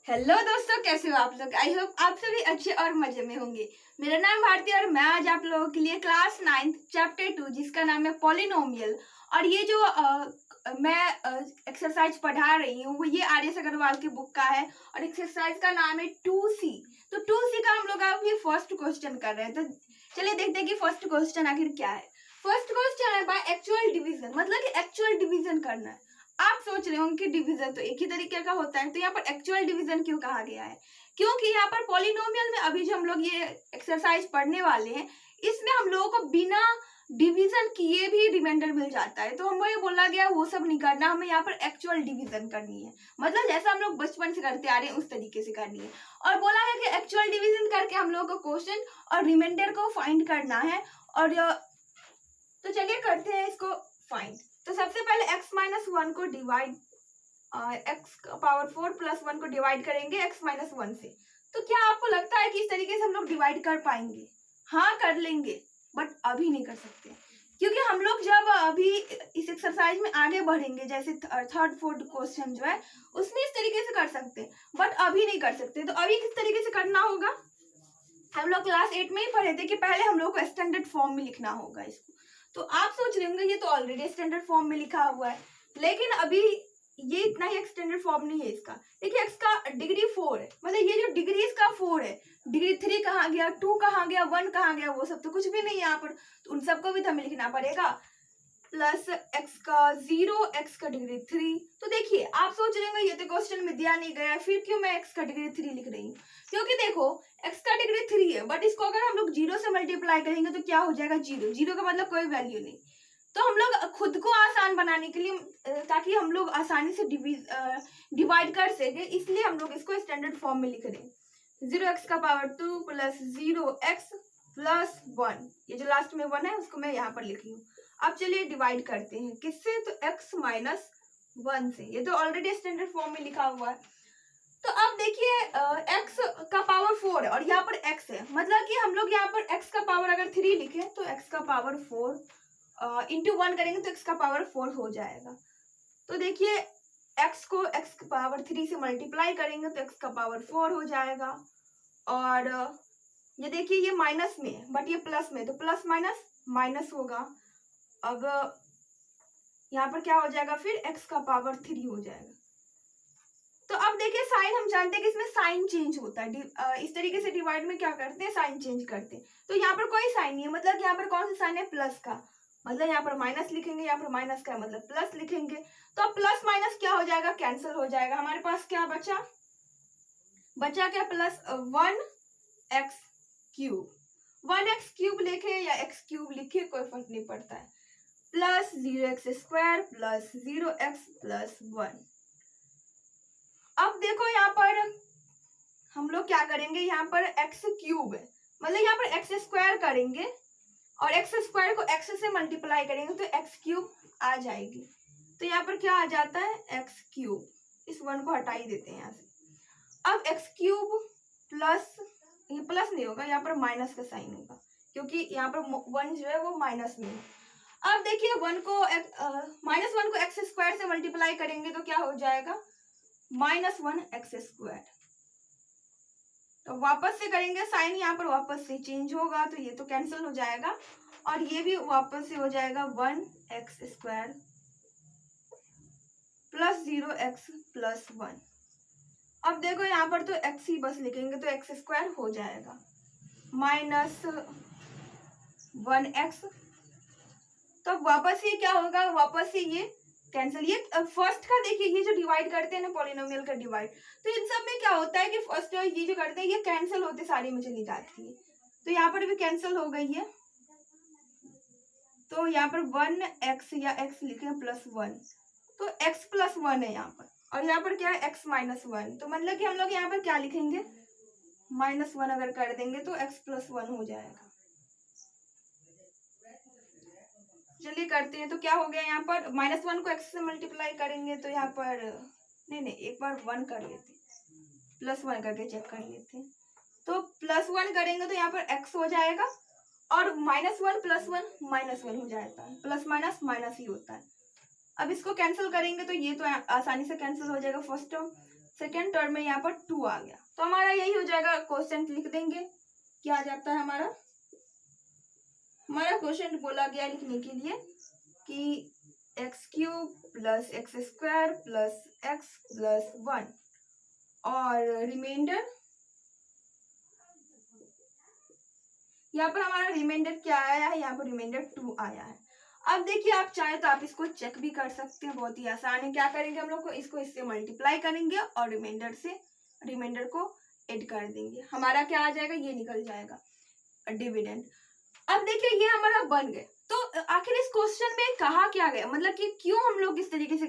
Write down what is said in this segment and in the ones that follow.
Hello दोस्तों, कैसे हो आप लोग। आई होप आप सभी अच्छे और मजे में होंगे। मेरा नाम भारती और मैं आज आप लोगों के लिए क्लास 9 चैप्टर 2 जिसका नाम है पॉलिनोमियल और ये जो मैं एक्सरसाइज पढ़ा रही हूँ वो ये आर एस अग्रवाल की बुक का है और एक्सरसाइज का नाम है 2C। तो 2C का हम लोग अब ये फर्स्ट क्वेश्चन कर रहे हैं। तो चलिए देखते हैं कि फर्स्ट क्वेश्चन आखिर क्या है। फर्स्ट क्वेश्चन है बाय एक्चुअल डिवीजन, मतलब कि एक्चुअल डिवीजन करना है। आप सोच रहे होंगे कि डिवीजन तो एक ही तरीके का होता है, तो यहाँ पर एक्चुअल डिवीजन क्यों कहा गया है? क्योंकि यहाँ पर पॉलिनोमियल में अभी जो हम लोग ये एक्सरसाइज पढ़ने वाले हैं इसमें हम लोगों को बिना डिवीजन किए भी रिमाइंडर मिल जाता है। तो हमको ये बोला गया वो सब नहीं करना, हमें यहाँ पर एक्चुअल डिवीजन करनी है, मतलब जैसा हम लोग बचपन से करते आ रहे हैं उस तरीके से करनी है। और बोला है कि एक्चुअल डिवीजन करके हम लोग को क्वेश्चन और रिमाइंडर को फाइंड करना है। और तो चलिए करते हैं इसको फाइंड। तो सबसे पहले x माइनस वन को डिवाइड x पावर 4 प्लस 1 को डिवाइड करेंगे x माइनस 1 से। तो क्या आपको लगता है कि इस तरीके से हम लोग डिवाइड कर पाएंगे? हाँ कर लेंगे, बट अभी नहीं कर सकते, क्योंकि हम लोग जब अभी इस एक्सरसाइज में आगे बढ़ेंगे जैसे थर्ड फोर्थ क्वेश्चन जो है उसमें इस तरीके से कर सकते हैं, बट अभी नहीं कर सकते। तो अभी किस तरीके से करना होगा? हम लोग क्लास 8 में ही पढ़े थे कि पहले हम लोग को स्टैंडर्ड फॉर्म में लिखना होगा इसको। तो आप सोच रहे होंगे ये तो ऑलरेडी स्टैंडर्ड फॉर्म में लिखा हुआ है, लेकिन अभी ये इतना ही स्टैंडर्ड फॉर्म नहीं है इसका। देखिए x का डिग्री 4 है, मतलब ये जो डिग्री इसका 4 है, डिग्री 3 कहाँ गया, 2 कहाँ गया, 1 कहाँ गया, वो सब तो कुछ भी नहीं है यहाँ पर। तो उन सबको भी तो हमें लिखना पड़ेगा। प्लस x का 0, x का डिग्री 3। तो देखिए आप सोच रहे होंगे ये तो क्वेश्चन में दिया नहीं गया है, फिर क्यों मैं x का डिग्री 3 लिख रही हूँ? क्योंकि देखो x का डिग्री 3 है, बट इसको अगर हम लोग 0 से मल्टीप्लाई करेंगे तो क्या हो जाएगा? 0। 0 का मतलब कोई वैल्यू नहीं। तो हम लोग खुद को आसान बनाने के लिए, ताकि हम लोग आसानी से डिवाइड कर सके, इसलिए हम लोग इसको स्टैंडर्ड फॉर्म में लिख रहे हैं। 0x का पावर 2 प्लस 0x प्लस 1, ये जो लास्ट में 1 है उसको मैं यहाँ पर लिख रही हूँ। अब चलिए डिवाइड करते हैं किससे? तो x माइनस 1 से। ये तो ऑलरेडी स्टैंडर्ड फॉर्म में लिखा हुआ है। तो अब देखिए x का पावर 4 है और यहाँ पर x है, मतलब कि हम लोग यहाँ पर x का पावर अगर 3 लिखे तो x का पावर 4 इंटू 1 करेंगे तो x का पावर 4 हो जाएगा। तो देखिए x को x का पावर 3 से मल्टीप्लाई करेंगे तो x का पावर 4 हो जाएगा। और ये देखिए ये माइनस में है बट ये प्लस में, तो प्लस माइनस माइनस होगा। अब यहाँ पर क्या हो जाएगा? फिर x का पावर 3 हो जाएगा। तो अब देखिए साइन, हम जानते हैं कि इसमें साइन चेंज होता है। इस तरीके से डिवाइड में क्या करते हैं? साइन चेंज करते हैं। तो यहाँ पर कोई साइन नहीं है, मतलब यहाँ पर कौन सा साइन है? प्लस का, मतलब यहाँ पर माइनस लिखेंगे, यहाँ पर माइनस का मतलब प्लस लिखेंगे। तो अब प्लस माइनस क्या हो जाएगा? कैंसिल हो जाएगा। हमारे पास क्या बचा? बचा क्या? Plus 1x cube. 1x cube लिखे या x क्यूब लिखे कोई फर्क नहीं पड़ता है। Plus 0x square plus 0x plus 1। अब देखो यहाँ पर हम लोग क्या करेंगे? यहाँ पर x क्यूब है, मतलब यहाँ पर x स्क्वायर करेंगे और x स्क्वायर को x से मल्टीप्लाई करेंगे तो x क्यूब आ जाएगी। तो यहाँ पर क्या आ जाता है? x cube. इस 1 को हटा ही देते हैं यहाँ से। अब x क्यूब प्लस, ये प्लस नहीं होगा, यहाँ पर माइनस का साइन होगा, क्योंकि यहाँ पर 1 जो है वो माइनस में है। अब देखिए माइनस 1 को x स्क्वायर से मल्टीप्लाई करेंगे तो क्या हो जाएगा? -1x square. तो वापस से करेंगे, साइन यहाँ पर वापस से चेंज होगा तो ये तो कैंसिल हो जाएगा और ये भी वापस से हो जाएगा 1x square plus 0x plus 1। अब देखो यहाँ पर तो x ही बस लिखेंगे तो x स्क्वायर हो जाएगा -1x। तो वापस ये क्या होगा? वापस से ये कैंसिल। ये फर्स्ट का देखिए, ये जो डिवाइड करते हैं ना पॉलिनोमियल का डिवाइड, तो इन सब में क्या होता है कि फर्स्ट ये जो करते हैं ये कैंसिल होते सारी में चली जाती है। तो यहाँ पर भी कैंसिल हो गई है, तो यहाँ पर 1x या x लिखे प्लस 1, तो x प्लस 1 है यहाँ पर, और यहाँ पर क्या है? x minus 1। तो मतलब कि हम लोग यहाँ पर क्या लिखेंगे? -1 अगर कर देंगे तो x प्लस 1 हो जाएगा। चलिए करते हैं। तो क्या हो गया? यहाँ पर -1 को x से मल्टीप्लाई करेंगे तो यहाँ पर नहीं, एक बार 1 कर लेते, +1 करके चेक कर लेते हैं। तो +1 करेंगे तो यहाँ पर x हो जाएगा और -1 + 1 -1 हो जाता है, प्लस माइनस माइनस ही होता है। अब इसको कैंसिल करेंगे तो ये तो आसानी से कैंसिल हो जाएगा फर्स्ट टर्म। सेकेंड टर्म में यहाँ पर 2 आ गया, तो हमारा यही हो जाएगा। क्वेश्चन लिख देंगे, क्या आ जाता है हमारा क्वेश्चन बोला गया लिखने के लिए कि x cube plus x square plus x plus 1 और रिमाइंडर, यहाँ पर हमारा रिमाइंडर क्या आया है, यहाँ पर रिमाइंडर 2 आया है। अब देखिए, आप चाहे तो आप इसको चेक भी कर सकते हैं, बहुत ही आसान है। क्या करेंगे हम लोग को, इसको इससे मल्टीप्लाई करेंगे और रिमाइंडर को ऐड कर देंगे, हमारा क्या आ जाएगा, ये निकल जाएगा डिविडेंड। अब देखिए ये हमारा बन गए। तो आखिर इस क्वेश्चन में कहा क्या गया, मतलब कि क्यों हम लोग इस तरीके से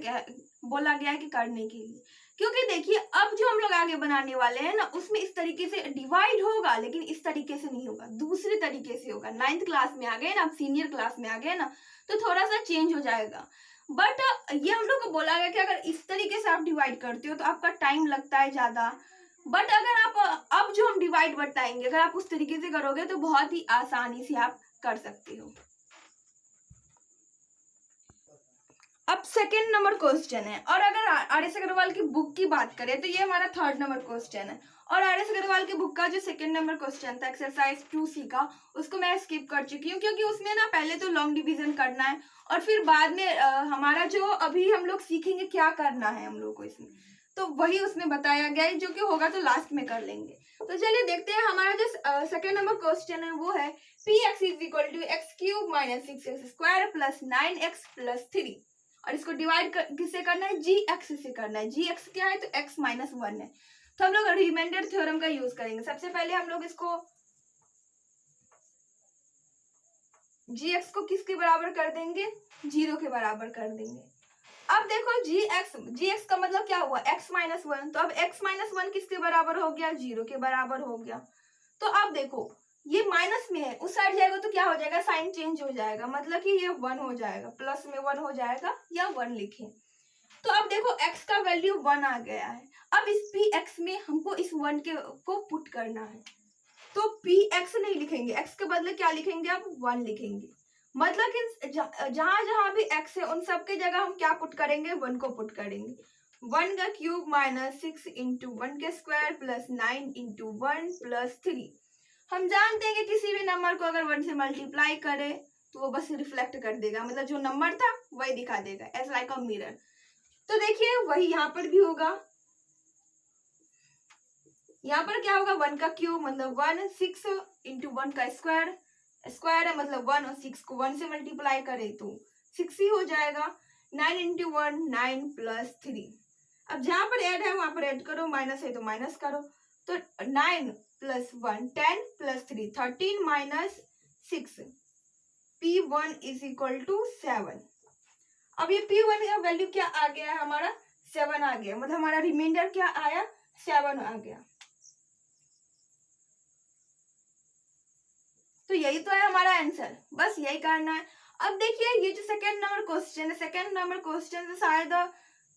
बोला गया है कि करने के लिए, क्योंकि देखिए अब जो हम लोग आगे बनाने वाले हैं ना, उसमें इस तरीके से डिवाइड होगा, लेकिन इस तरीके से नहीं होगा, दूसरे तरीके से होगा। 9th क्लास में आ गए ना, अब सीनियर क्लास में आ गए ना, तो थोड़ा सा चेंज हो जाएगा। बट ये हम लोग को बोला गया कि अगर इस तरीके से आप डिवाइड करते हो तो आपका टाइम लगता है ज्यादा, बट अगर आप अब जो हम डिवाइड बताएंगे, अगर आप उस तरीके से करोगे तो बहुत ही आसानी से आप कर सकते हो। अब सेकेंड नंबर क्वेश्चन है, और अगर आर एस अग्रवाल की बुक की बात करें तो ये हमारा 3rd नंबर क्वेश्चन है। और आर एस अग्रवाल की बुक का जो सेकेंड नंबर क्वेश्चन था एक्सरसाइज 2C का, उसको मैं स्किप कर चुकी हूँ, क्योंकि उसमें ना पहले तो लॉन्ग डिवीजन करना है और फिर बाद में हमारा जो अभी हम लोग सीखेंगे क्या करना है हम लोग को इसमें, तो वही उसमें बताया गया है, जो कि होगा तो लास्ट में कर लेंगे। तो चलिए देखते हैं, हमारा जो सेकेंड नंबर क्वेश्चन है वो है P x is equal to x cube minus 6x square plus 9x plus 3, और इसको डिवाइड किससे करना है, जी एक्स से करना है। जी एक्स क्या है, तो x माइनस 1 है, तो हम लोग रिमाइंडर थ्योरम का यूज करेंगे। सबसे पहले हम लोग इसको जी एक्स को किसके बराबर कर देंगे, 0 के बराबर कर देंगे। अब देखो जी एक्स का मतलब क्या हुआ, x माइनस 1, तो अब x माइनस 1 किसके बराबर हो गया, 0 के बराबर हो गया। तो अब देखो ये माइनस में है, उस साइड जाएगा तो क्या हो जाएगा, साइन चेंज हो जाएगा, मतलब कि ये 1 हो जाएगा, प्लस में 1 हो जाएगा, या 1 लिखें। तो अब देखो x का वैल्यू 1 आ गया है। अब इस px में हमको इस 1 को पुट करना है, तो px नहीं लिखेंगे, x के बदले क्या लिखेंगे, अब 1 लिखेंगे। मतलब कि जहां जहां भी x है उन सब के जगह हम क्या पुट करेंगे, 1 को पुट करेंगे। 1 का क्यूब माइनस 6 इंटू 1 के स्क्वायर प्लस 9 इंटू 1 प्लस 3। हम जानते हैं कि किसी भी नंबर को अगर 1 से मल्टीप्लाई करे तो वो बस रिफ्लेक्ट कर देगा, मतलब जो नंबर था वही दिखा देगा, एज लाइक अ मिरर। तो देखिए वही यहाँ पर भी होगा, यहाँ पर क्या होगा, 1 का क्यूब मतलब 1, 6 इंटू 1 का स्क्वायर है मतलब 1, और 6 को 1 से मल्टीप्लाई करे तो 6 ही हो जाएगा। 9 इंटू 1 9 प्लस 3। अब जहां पर ऐड है वहां पर ऐड करो, माइनस है तो माइनस करो, तो 9 plus 1 10 plus 3 13 minus 6, P1 is equal to 7। अब ये P1 का वैल्यू क्या आ गया है, हमारा 7 आ गया, मतलब हमारा रिमाइंडर क्या आया, 7 आ गया। तो यही तो है हमारा आंसर, बस यही करना है। अब देखिए ये जो सेकेंड नंबर क्वेश्चन है, सेकेंड नंबर क्वेश्चन से शायद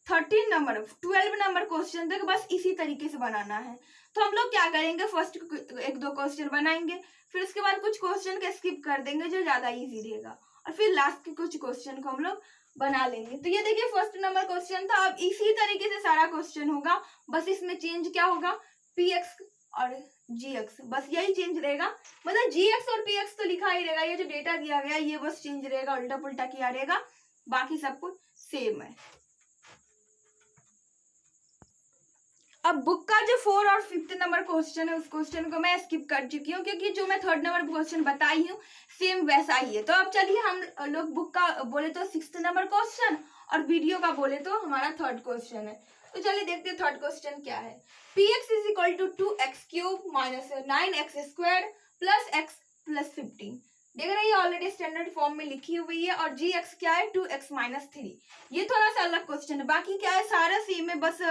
12 नंबर क्वेश्चन तक बस इसी तरीके से बनाना है। तो हम लोग क्या करेंगे, फर्स्ट 1-2 क्वेश्चन बनाएंगे, फिर उसके बाद कुछ क्वेश्चन का स्किप कर देंगे जो ज्यादा इजी रहेगा, और फिर लास्ट के कुछ क्वेश्चन को हम लोग बना लेंगे। तो ये देखिए फर्स्ट नंबर क्वेश्चन था, अब इसी तरीके से सारा क्वेश्चन होगा, बस इसमें चेंज क्या होगा, पी एक्स और जी एक्स, बस यही चेंज रहेगा। मतलब जी एक्स और पी एक्स तो लिखा ही रहेगा, ये जो डेटा दिया गया ये बस चेंज रहेगा, उल्टा पुल्टा किया रहेगा, बाकी सब कुछ सेम है। अब बुक का जो 4 और 5th नंबर क्वेश्चन है उस क्वेश्चन को मैं स्किप कर चुकी हूँ, क्योंकि जो मैं 3rd नंबर क्वेश्चन बताई हूँ सेम वैसा ही है। तो अब चलिए हम लोग बुक का बोले तो 6th नंबर क्वेश्चन, और वीडियो का बोले तो हमारा 3rd क्वेश्चन है। तो चलिए देखते हैं 3rd क्वेश्चन क्या है। P x is equal to 2x cube minus 9x square plus x plus 15। देख रहे हैं ऑलरेडी स्टैंडर्ड फॉर्म में लिखी हुई है, और जी एक्स क्या है, 2x माइनस 3। ये थोड़ा सा अलग क्वेश्चन है, बाकी क्या है सारा सेम है, बस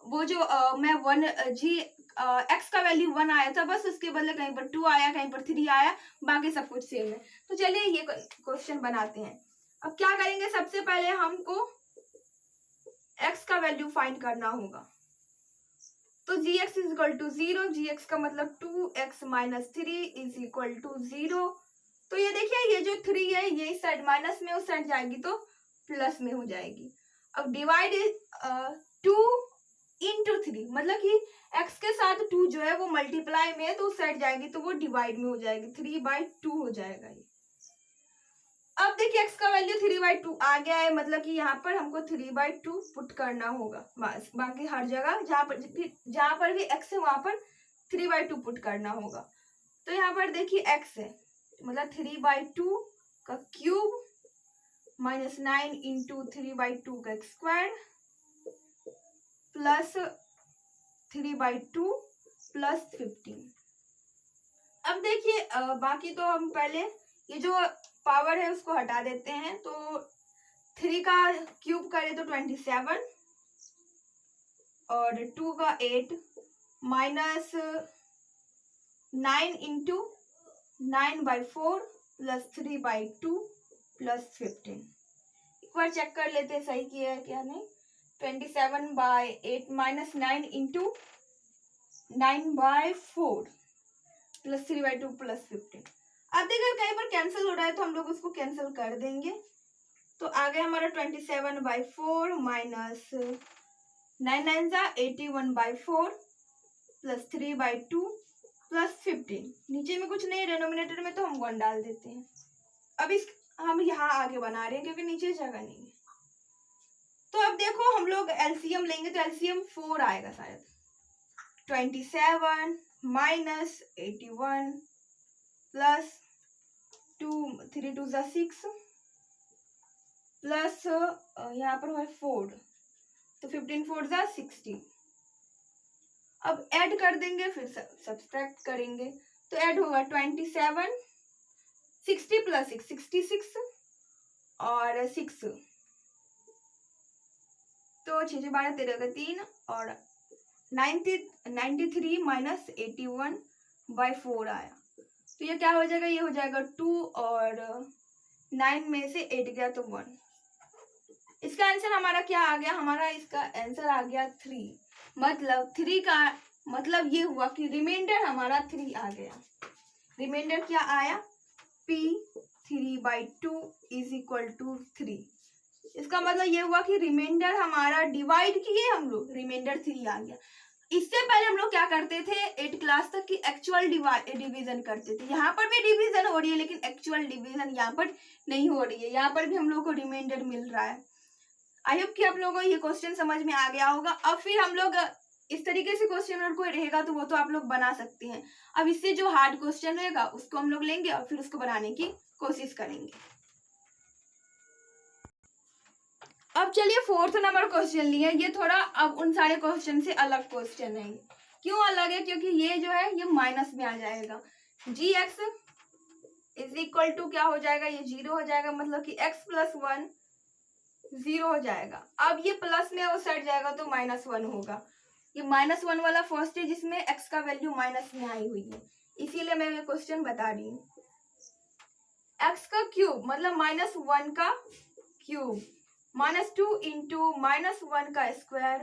वो जो मैं 1 जी एक्स का वैल्यू 1 आया था, बस उसके बदले कहीं पर 2 आया, कहीं पर 3 आया, बाकी सब कुछ सेम है। तो चलिए ये क्वेश्चन बनाते हैं। अब क्या करेंगे, सबसे पहले हमको x का वैल्यू फाइंड करना होगा। तो g x is equal to 0, g x का मतलब 2x minus 3 is equal to 0। तो ये देखिए ये जो 3 है ये इस साइड माइनस में, उस साइड जाएगी तो प्लस में हो जाएगी। अब डिवाइड 2 इंटू 3, मतलब कि x के साथ 2 जो है वो मल्टीप्लाई में है तो उस साइड जाएगी तो वो डिवाइड में हो जाएगी, 3/2 हो जाएगा ये। अब देखिए x का वैल्यू 3/2 आ गया है, मतलब कि यहाँ पर हमको 3/2 पुट करना होगा, बस बाकी हर जगह जहाँ पर भी x है वहां पर 3/2 पुट करना होगा। तो यहाँ पर देखिए x है, मतलब 3/2 का क्यूब माइनस 9 इंटू 3/2 का स्क्वायर प्लस 3/2 प्लस 15। अब देखिए बाकी तो हम पहले ये जो पावर है उसको हटा देते हैं, तो 3 का क्यूब करें तो 27 और 2 का 8 माइनस 9 इंटू 9/4 प्लस 3/2 प्लस 15। एक बार चेक कर लेते हैं सही किया है क्या नहीं। 27/8 माइनस 9 इंटू 9/4 प्लस 3/2 प्लस 15। अब देखिए कहीं पर कैंसिल हो रहा है तो हम लोग उसको कैंसिल कर देंगे, तो आ गया हमारा 27/4 माइनस 9 9 जा 81/4 प्लस 3/2 प्लस 15। नीचे में कुछ नहीं, डिनोमिनेटर में तो हम 1 डाल देते हैं। अब इस हम यहाँ आगे बना रहे हैं क्योंकि नीचे जगह नहीं है। तो अब देखो हम लोग एलसीएम लेंगे तो एलसीएम 4 आएगा शायद। 27 माइनस 81 प्लस 3 2 जा 6 प्लस यहाँ पर है 4, तो 15 4 जा 60। अब ऐड कर देंगे, फिर सब्सट्रैक्ट करेंगे तो ऐड होगा 27 60 प्लस 6 66 और 6 तो 6 6 12 13 का 3 और 93 माइनस 81/4 आया, तो ये क्या हो जाएगा, ये हो जाएगा 2 और 9 में से 8 गया तो 1। इसका आंसर हमारा क्या आ गया, हमारा इसका आंसर आ गया 3। मतलब 3 का मतलब ये हुआ कि रिमाइंडर हमारा 3 आ गया। रिमाइंडर क्या आया, P 3/2 इज इक्वल टू 3। इसका मतलब ये हुआ कि रिमाइंडर हमारा डिवाइड किए हम लोग, रिमाइंडर 3 आ गया। इससे पहले हम लोग क्या करते थे 8 क्लास तक की एक्चुअल डिवीजन करते थे। यहाँ पर भी डिवीजन हो रही है लेकिन एक्चुअल डिवीजन यहाँ पर नहीं हो रही है, यहाँ पर भी हम लोग को रिमाइंडर मिल रहा है। आई होप कि आप लोगों को ये क्वेश्चन समझ में आ गया होगा। अब फिर हम लोग इस तरीके से क्वेश्चन अगर कोई रहेगा तो वो तो आप लोग बना सकते हैं। अब इससे जो हार्ड क्वेश्चन रहेगा उसको हम लोग लेंगे और फिर उसको बनाने की कोशिश करेंगे। अब चलिए 4th नंबर क्वेश्चन लिए, ये थोड़ा अब उन सारे क्वेश्चन से अलग क्वेश्चन है। क्यों अलग है, क्योंकि ये जो है ये माइनस में आ जाएगा। gx इज इक्वल टू क्या हो जाएगा, ये 0 हो जाएगा, मतलब कि x प्लस 1 0 हो जाएगा। अब ये प्लस में वो साइड जाएगा तो -1 होगा। ये -1 वाला फर्स्ट है जिसमें x का वैल्यू माइनस में आई हुई है, इसीलिए मैं ये क्वेश्चन बता रही हूँ। x का क्यूब मतलब -1 का क्यूब -2 इंटू -1 का स्क्वायर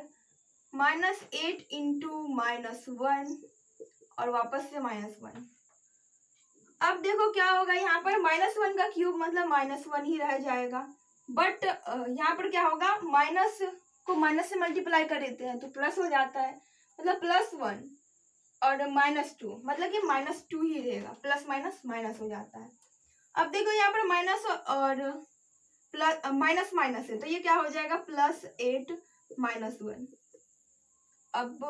-8 इंटू -1 और वापस से -1। अब देखो क्या होगा, यहाँ पर -1 का क्यूब मतलब -1 ही रह जाएगा, बट यहाँ पर क्या होगा, माइनस को माइनस से मल्टीप्लाई कर देते हैं तो प्लस हो जाता है, मतलब +1 और -2 मतलब कि -2 ही रहेगा, प्लस माइनस माइनस हो जाता है। अब देखो यहाँ पर माइनस और प्लस माइनस माइनस है तो ये क्या हो जाएगा +8 -1। अब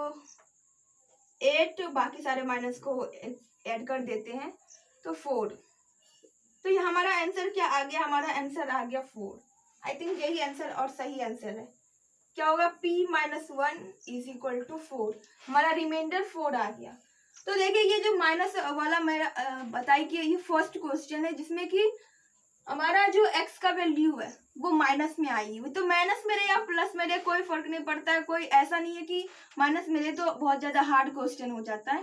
8 बाकी सारे माइनस को ऐड कर देते हैं तो 4। तो ये हमारा आंसर क्या आ गया, हमारा आंसर आ गया 4। आई थिंक यही आंसर और सही आंसर है। क्या होगा, P -1 इज इक्वल टू 4। हमारा रिमाइंडर 4 आ गया। तो देखिए ये जो माइनस वाला मेरा बताई कि ये फर्स्ट क्वेश्चन है जिसमें कि हमारा जो x का वैल्यू है वो माइनस में आई हुई, तो माइनस में रहे या प्लस में रहे कोई फर्क नहीं पड़ता है। कोई ऐसा नहीं है कि माइनस में रहे तो बहुत ज्यादा हार्ड क्वेश्चन हो जाता है।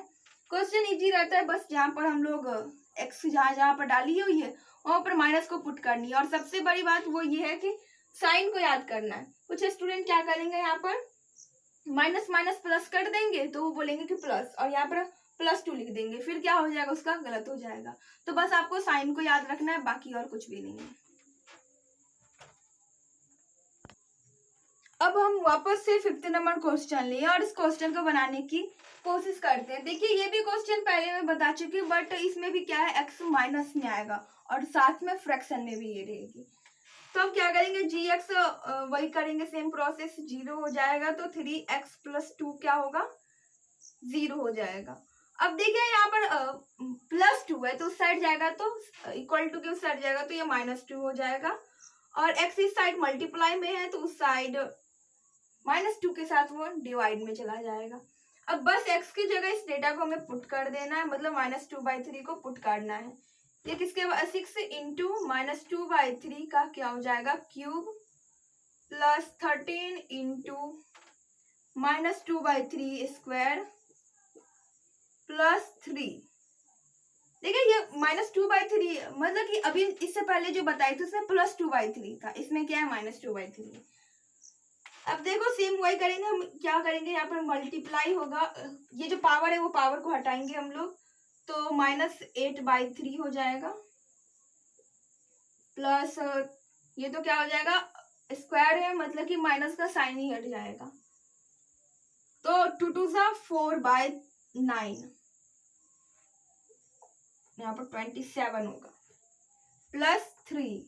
क्वेश्चन इजी रहता है, बस जहाँ पर हम लोग x जहाँ पर डाली हुई है वहां पर माइनस को पुट करनी है। और सबसे बड़ी बात वो ये है कि साइन को याद करना है। कुछ स्टूडेंट क्या करेंगे, यहाँ पर माइनस माइनस प्लस कर देंगे तो वो बोलेंगे कि प्लस, और यहाँ पर +2 लिख देंगे, फिर क्या हो जाएगा, उसका गलत हो जाएगा। तो बस आपको साइन को याद रखना है, बाकी और कुछ भी नहीं है। अब हम वापस से 5th नंबर क्वेश्चन लिए और इस क्वेश्चन को बनाने की कोशिश करते हैं। देखिए ये भी क्वेश्चन पहले मैं बता चुकी हूँ, बट इसमें भी क्या है, x माइनस में आएगा और साथ में फ्रैक्शन में भी ये रहेगी। तो हम क्या करेंगे, जी एक्स वही करेंगे, सेम प्रोसेस, 0 हो जाएगा तो 3x प्लस 2 क्या होगा, 0 हो जाएगा। अब देखिए यहाँ पर प्लस 2 है तो उस साइड जाएगा तो इक्वल टू के उस साइड जाएगा तो ये -2 हो जाएगा, और x इस साइड मल्टीप्लाई में है तो उस साइड -2 के साथ वो डिवाइड में चला जाएगा। अब बस x की जगह इस डेटा को हमें पुट कर देना है, मतलब -2/3 को पुट करना है। ये किसके बाद 6 इंटू -2/3 का क्या हो जाएगा, cube, plus 13 into -2/3 square plus 3। देखिए ये -2/3 मतलब कि अभी इससे पहले जो बताई थी उसमें +2/3 था, इसमें क्या है -2/3। अब देखो सेम वही करेंगे, हम क्या करेंगे, यहाँ पर मल्टीप्लाई होगा, ये जो पावर है वो पावर को हटाएंगे हम लोग, तो -8/3 हो जाएगा, प्लस ये तो क्या हो जाएगा, स्क्वायर है मतलब कि माइनस का साइन ही हट जाएगा, तो 2 2 4/9, यहाँ पर 27 होगा, प्लस 3।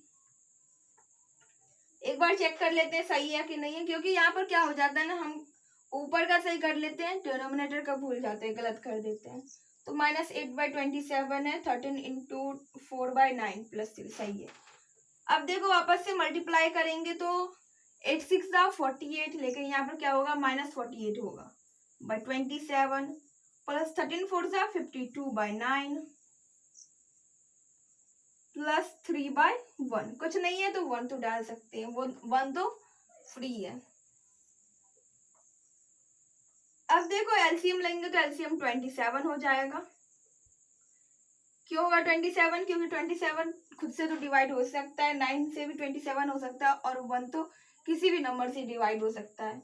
एक बार चेक कर लेते हैं सही है कि नहीं है, क्योंकि यहाँ पर क्या हो जाता है ना, हम ऊपर का सही कर लेते हैं, डिनोमिनेटर का भूल जाते हैं, गलत कर देते हैं। तो -8/27 है, 13 इंटू 4/9 प्लस 3 सही है। अब देखो वापस से मल्टीप्लाई करेंगे तो 8 6 48, लेकिन यहाँ पर क्या होगा, -48 होगा बाय 27, प्लस 13 4 52/9 प्लस 3/1, कुछ नहीं है तो 1 तो डाल सकते हैं, वो 1 तो फ्री है। अब देखो एलसीएम लेंगे तो एलसीएम 27 हो जाएगा। क्यों होगा 27, क्योंकि 27 खुद से तो डिवाइड हो सकता है, 9 से भी 27 हो सकता है, और 1 तो किसी भी नंबर से डिवाइड हो सकता है।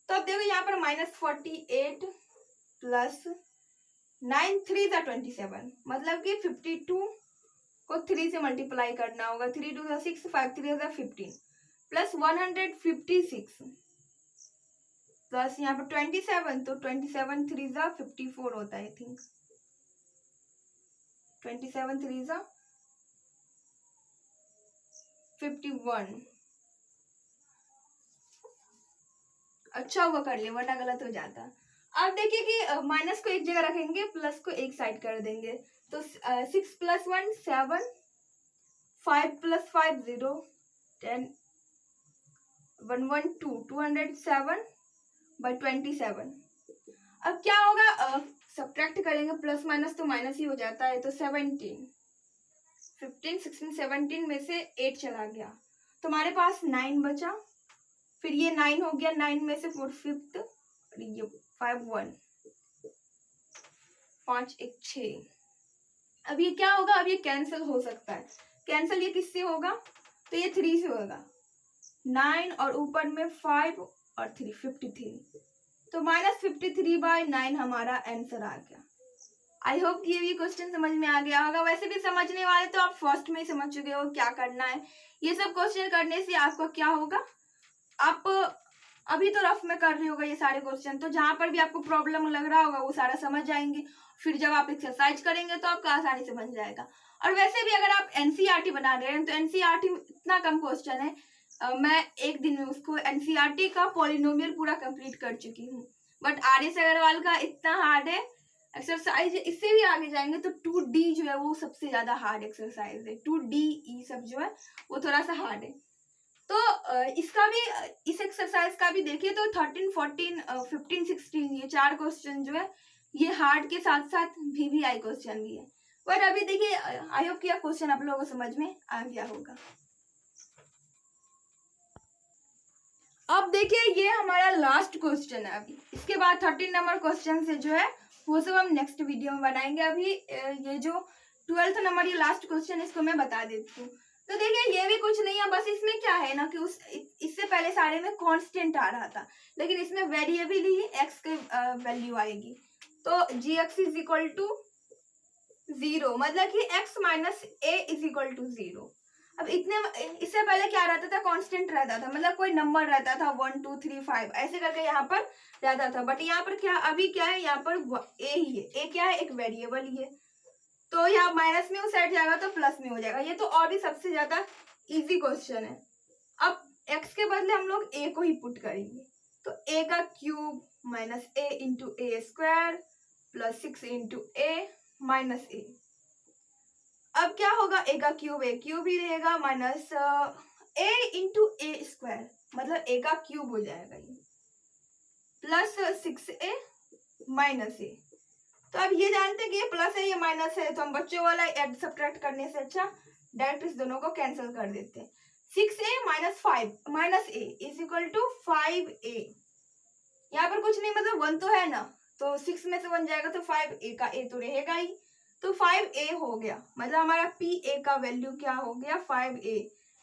तो अब देखो यहाँ पर -48 प्लस 9 3 27, मतलब कि 52 को 3 से मल्टीप्लाई करना होगा, 3 2 6 5 3 15 प्लस 156 प्लस यहाँ पर 27, तो 27 3 54 होता है, आई थिंक 27 3 51। अच्छा हुआ कर लिया वरना गलत हो जाता। अब देखिए कि माइनस को एक जगह रखेंगे, प्लस को एक साइड कर देंगे, तो 6 + 1 7, 5 + 5 0, 10 1 1 2 207/27। अब क्या होगा, सब्ट्रैक्ट करेंगे, प्लस माइनस तो माइनस ही हो जाता है, तो 17 15 16 17 में से 8 चला गया तो हमारे पास 9 बचा, फिर ये 9 हो गया, 9 में से 4 5th, ये 5 1 5 1 6। अब ये क्या होगा, अब ये कैंसिल हो सकता है, कैंसिल ये किससे होगा, तो ये 3 से होगा, 9 और ऊपर में 5 और 3 53, तो -53/9 हमारा आंसर आ गया। आई होप ये भी क्वेश्चन समझ में आ गया होगा। वैसे भी समझने वाले तो आप फर्स्ट में ही समझ चुके हो क्या करना है। ये सब क्वेश्चन करने से आपको क्या होगा, आप अभी तो रफ में कर रहे होगा ये सारे क्वेश्चन, तो जहां पर भी आपको प्रॉब्लम लग रहा होगा वो सारा समझ जाएंगे, फिर जब आप एक्सरसाइज करेंगे तो आपका आसानी से बन जाएगा। और वैसे भी अगर आप एनसीईआरटी बना रहे हैं तो एनसीईआरटी में इतना कम क्वेश्चन है, मैं एक दिन में उसको एनसीईआरटी का पॉलिनोमियल पूरा कंप्लीट कर चुकी हूँ। But RS. अग्रवाल का इतना हार्ड है एक्सरसाइज, इससे भी आगे जाएंगे तो 2D जो है वो सबसे ज्यादा हार्ड एक्सरसाइज है, 2D सब जो है वो थोड़ा सा हार्ड है। तो इसका भी, इस एक्सरसाइज का भी देखिए तो 13 14 15 16 ये 4 क्वेश्चन जो है ये हार्ड के साथ साथ VVI क्वेश्चन भी है। बट अभी देखिए आई होप कि यह क्वेश्चन आप लोगों को समझ में आ गया होगा। अब देखिए ये हमारा लास्ट क्वेश्चन है, अभी इसके बाद 13 नंबर क्वेश्चन से जो है वो सब हम नेक्स्ट वीडियो में बनाएंगे। अभी ये जो 12th नंबर ये लास्ट क्वेश्चन इसको मैं बता देती हूँ। तो देखिए ये भी कुछ नहीं है, बस इसमें क्या है ना कि इससे पहले सारे में कांस्टेंट आ रहा था, लेकिन इसमें वेरिएबल ही x के वैल्यू आएगी। तो gx = 0, मतलब कि x - a = 0। अब इतने इससे पहले क्या रहता था, कांस्टेंट रहता था, मतलब कोई नंबर रहता था 1 2 3 5 ऐसे करके यहाँ पर रहता था। बट यहाँ पर क्या, अभी क्या है, यहाँ पर ए ही है। ए क्या है, एक वेरिएबल ही है, तो यहाँ माइनस में सेट जाएगा तो प्लस में हो जाएगा। ये तो और भी सबसे ज्यादा इजी क्वेश्चन है। अब x के बदले हम लोग a को ही पुट करेंगे, तो a का cube minus a into a square plus 6 into a minus a. अब क्या होगा, a का क्यूब ही रहेगा minus a into a square, मतलब a का क्यूब हो जाएगा ये, प्लस 6a माइनस ए। तो अब ये जानते हैं कि ये प्लस है ये माइनस है, तो हम बच्चों वाला एड सब्ट्रैक्ट करने से अच्छा डायरेक्ट इस दोनों को कैंसिल कर देते हैं। 6a minus 5 minus a is equal to 5a। यहाँ पर कुछ नहीं, मतलब 1 तो है ना, तो 6 में से 1 जाएगा तो 5a का a तो रहेगा ही, तो 5a हो गया। मतलब हमारा pa का वैल्यू क्या हो गया, 5a।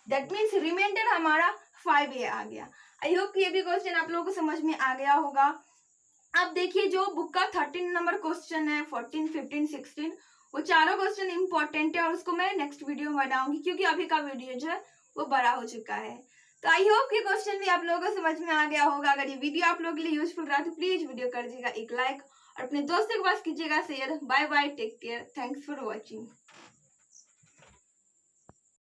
दैट मीन्स रिमाइंडर हमारा 5a आ गया। आई होप ये भी क्वेश्चन आप लोगों को समझ में आ गया होगा। अब देखिए जो बुक का 13 नंबर क्वेश्चन है, 14 15 16 वो चारों क्वेश्चन इंपॉर्टेंट है और उसको मैं नेक्स्ट वीडियो में बनाऊंगी, क्योंकि अभी का वीडियो जो है वो बड़ा हो चुका है। तो आई होप ये क्वेश्चन भी आप लोगों को समझ में आ गया होगा। अगर ये वीडियो आप लोगों के लिए यूजफुल रहा तो प्लीज वीडियो कर दीजिएगा एक लाइक और अपने दोस्तों के पास कीजिएगा share. Bye bye, take care, thanks for watching.